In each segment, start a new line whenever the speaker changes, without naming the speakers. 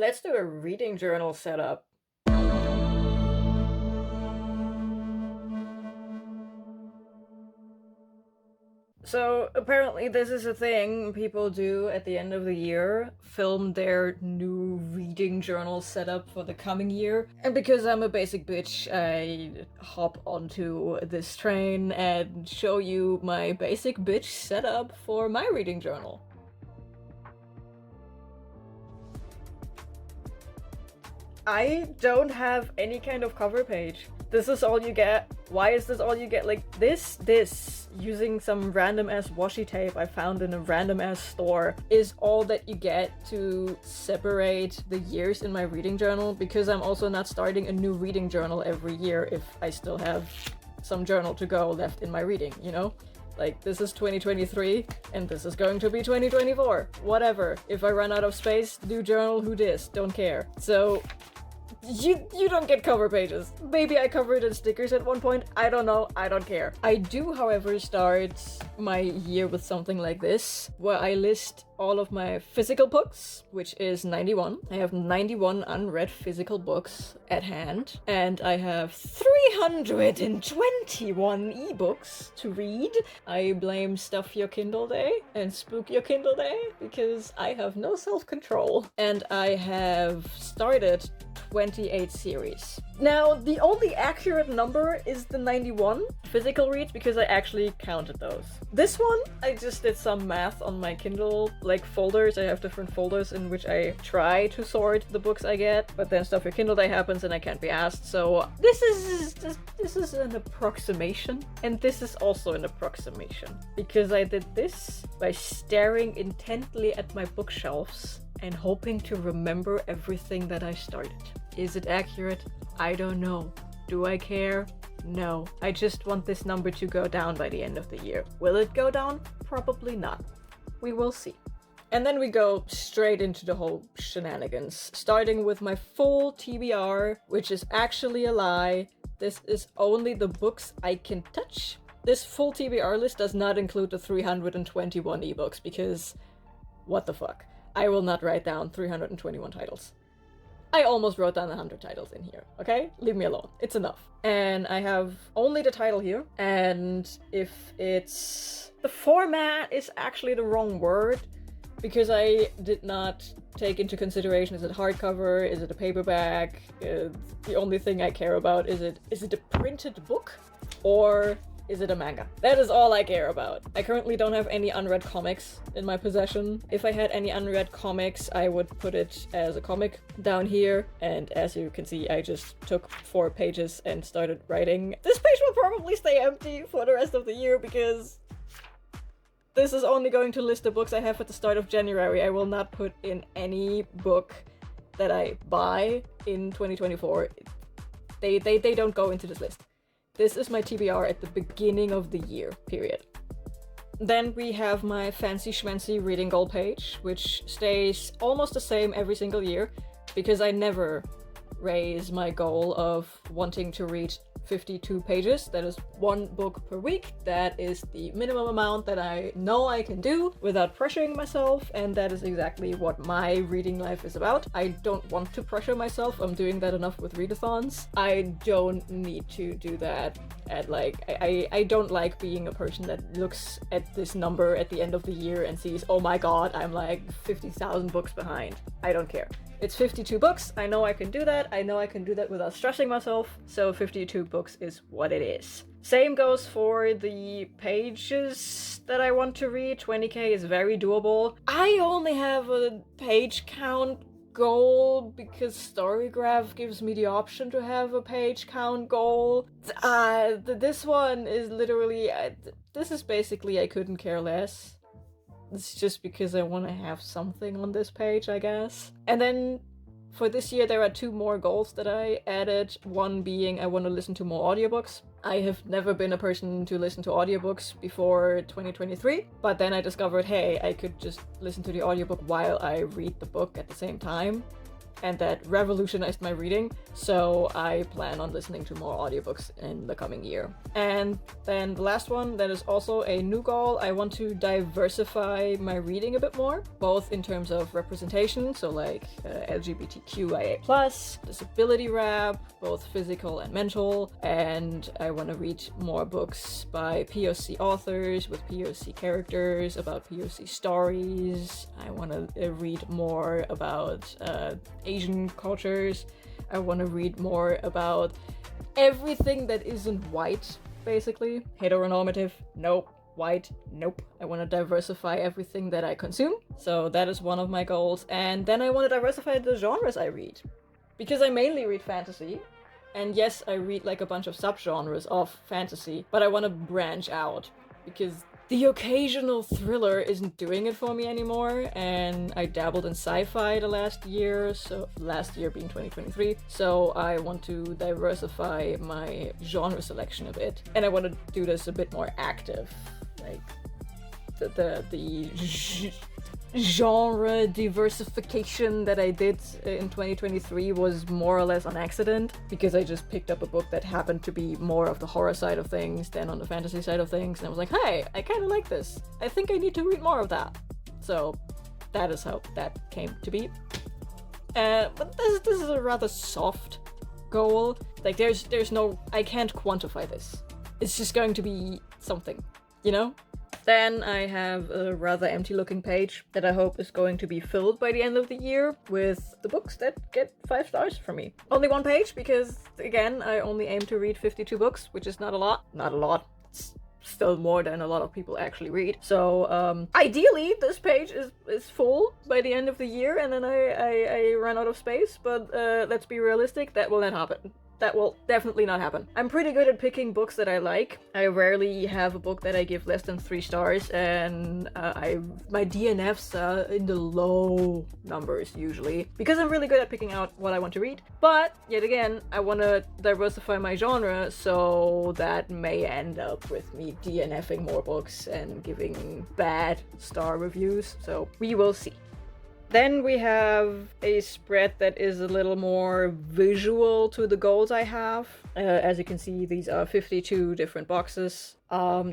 Let's do a reading journal setup. So apparently this is a thing people do at the end of the year, film their new reading journal setup for the coming year. And because I'm a basic bitch, I hop onto this train and show you my basic bitch setup for my reading journal. I don't have any kind of cover page. This is all you get. Why is this all you get? Like this, using some random ass washi tape I found in a random ass store, is all that you get to separate the years in my reading journal, because I'm also not starting a new reading journal every year if I still have some journal to go left in my reading, you know? Like, this is 2023, and this is going to be 2024. Whatever. If I run out of space, new journal, who dis? Don't care. So, you don't get cover pages. Maybe I covered in stickers at one point. I don't know. I don't care. I do, however, start my year with something like this, where I list all of my physical books, which is 91. I have 91 unread physical books at hand, and I have 321 ebooks to read. I blame Stuff Your Kindle Day and Spook Your Kindle Day because I have no self-control. And I have started 28 series. Now, the only accurate number is the 91 physical reads because I actually counted those. This one, I just did some math on my Kindle, like folders. I have different folders in which I try to sort the books I get, but then Stuff Your Kindle Day happens and I can't be asked. So this is an approximation, and this is also an approximation because I did this by staring intently at my bookshelves and hoping to remember everything that I started. Is it accurate? I don't know. Do I care? No. I just want this number to go down by the end of the year. Will it go down? Probably not. We will see. And then we go straight into the whole shenanigans, starting with my full TBR, which is actually a lie. This is only the books I can touch. This full TBR list does not include the 321 ebooks because what the fuck? I will not write down 321 titles. I almost wrote down 100 titles in here, okay? Leave me alone. It's enough. And I have only the title here, and if it's... The format is actually the wrong word, because I did not take into consideration, is it hardcover, is it a paperback? The only thing I care about is it a printed book, or is it a manga? That is all I care about. I currently don't have any unread comics in my possession. If I had any unread comics, I would put it as a comic down here. And as you can see, I just took 4 pages and started writing. This page will probably stay empty for the rest of the year because this is only going to list the books I have at the start of January. I will not put in any book that I buy in 2024. They don't go into this list. This is my TBR at the beginning of the year, period. Then we have my fancy schmancy reading goal page, which stays almost the same every single year because I never raise my goal of wanting to read 52 pages. That is 1 book per week. That is the minimum amount that I know I can do without pressuring myself, and that is exactly what my reading life is about. I don't want to pressure myself. I'm doing that enough with readathons. I don't need to do that at I don't like being a person that looks at this number at the end of the year and sees, oh my god, I'm like 50,000 books behind. I don't care. It's 52 books. I know I can do that. I know I can do that without stressing myself. So 52 books is what it is. Same goes for the pages that I want to read. 20k is very doable. I only have a page count goal because Storygraph gives me the option to have a page count goal. This one is literally... this is basically I couldn't care less. It's just because I want to have something on this page, I guess. And then for this year, there are 2 more goals that I added. One being I want to listen to more audiobooks. I have never been a person to listen to audiobooks before 2023, but then I discovered, hey, I could just listen to the audiobook while I read the book at the same time. and that revolutionized my reading. So I plan on listening to more audiobooks in the coming year. And then the last one that is also a new goal, I want to diversify my reading a bit more, both in terms of representation, so like LGBTQIA+, disability rap, both physical and mental, and I want to read more books by POC authors with POC characters, about POC stories. I want to read more about Asian cultures. I want to read more about everything that isn't white, basically. Heteronormative, nope. White, nope. I want to diversify everything that I consume. So that is one of my goals. And then I want to diversify the genres I read. Because I mainly read fantasy. And yes, I read like a bunch of subgenres of fantasy, but I want to branch out. Because the occasional thriller isn't doing it for me anymore, and I dabbled in sci-fi the last year, so last year being 2023, so I want to diversify my genre selection a bit, and I want to do this a bit more active, like the genre diversification that I did in 2023 was more or less on accident, because I just picked up a book that happened to be more of the horror side of things than on the fantasy side of things, and I was like, hey, I kind of like this. I think I need to read more of that. So that is how that came to be. But this is a rather soft goal. Like there's no, I can't quantify this. It's just going to be something, you know? Then I have a rather empty looking page that I hope is going to be filled by the end of the year with the books that get 5 stars from me. Only one page because, again, I only aim to read 52 books, which is not a lot. Not a lot. It's still more than a lot of people actually read. So ideally this page is full by the end of the year, and then I run out of space, but let's be realistic, that will not happen. That will definitely not happen. I'm pretty good at picking books that I like. I rarely have a book that I give less than 3 stars, and my DNFs are in the low numbers usually, because I'm really good at picking out what I want to read. But yet again, I want to diversify my genre, so that may end up with me DNFing more books and giving bad star reviews, so we will see. Then we have a spread that is a little more visual to the goals I have. As you can see, these are 52 different boxes.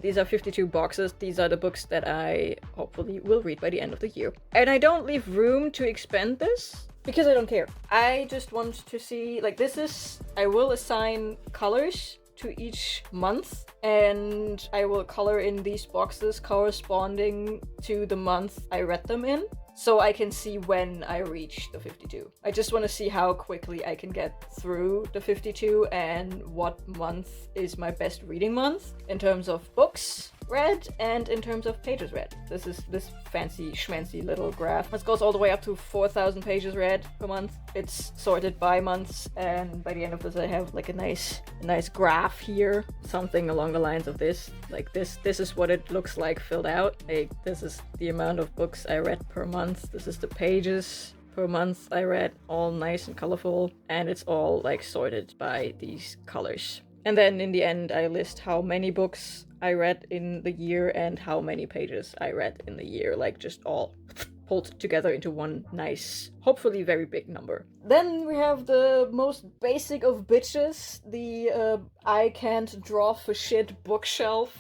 These are 52 boxes. These are the books that I hopefully will read by the end of the year. And I don't leave room to expand this because I don't care. I just want to see, like, I will assign colors to each month, and I will color in these boxes corresponding to the month I read them in, so I can see when I reach the 52. I just want to see how quickly I can get through the 52 and what month is my best reading month in terms of books read and in terms of pages read. This is this fancy schmancy little graph. This goes all the way up to 4,000 pages read per month. It's sorted by months, and by the end of this I have like a nice graph here, something along the lines of this. Like this is what it looks like filled out. Like this is the amount of books I read per month. This is the pages per month I read, all nice and colorful, and it's all like sorted by these colors. And then in the end I list how many books I read in the year and how many pages I read in the year, like just all pulled together into one nice, hopefully very big number. Then we have the most basic of bitches, the I can't draw for shit bookshelf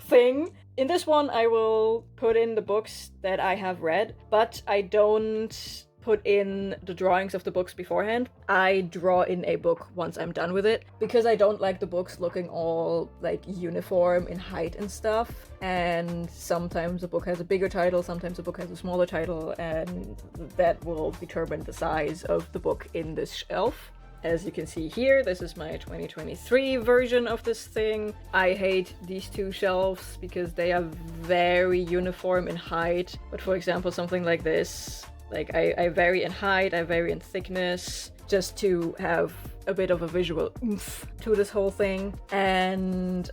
thing. In this one I will put in the books that I have read, but I don't put in the drawings of the books beforehand. I draw in a book once I'm done with it, because I don't like the books looking all like uniform in height and stuff, and sometimes a book has a bigger title, sometimes a book has a smaller title, and that will determine the size of the book in this shelf. As you can see here, this is my 2023 version of this thing. I hate these two shelves because they are very uniform in height, but for example something like this, like I vary in height, I vary in thickness, just to have a bit of a visual oomph to this whole thing. And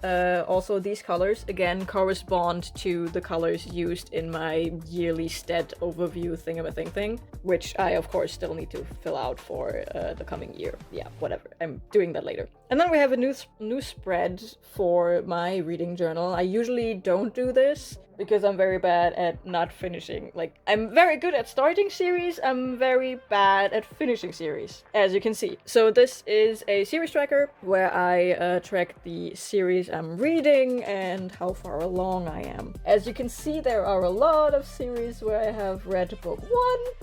also these colors, again, correspond to the colors used in my yearly stat overview thing, which I, of course, still need to fill out for the coming year. Yeah, whatever. I'm doing that later. And then we have a new spread for my reading journal. I usually don't do this because I'm very bad at not finishing. Like, I'm very good at starting series, I'm very bad at finishing series, as you can see. So this is a series tracker where I track the series I'm reading and how far along I am. As you can see, there are a lot of series where I have read book 1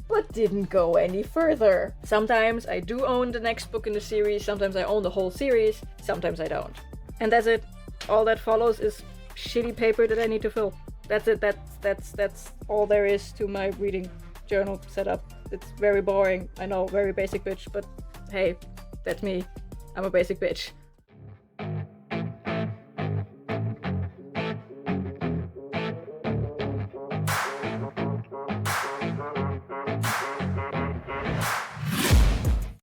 but didn't go any further. Sometimes I do own the next book in the series, sometimes I own the whole series, sometimes I don't. And that's it. All that follows is shitty paper that I need to fill. That's it. That's all there is to my reading journal setup. It's very boring. I know, very basic bitch, but hey, that's me. I'm a basic bitch.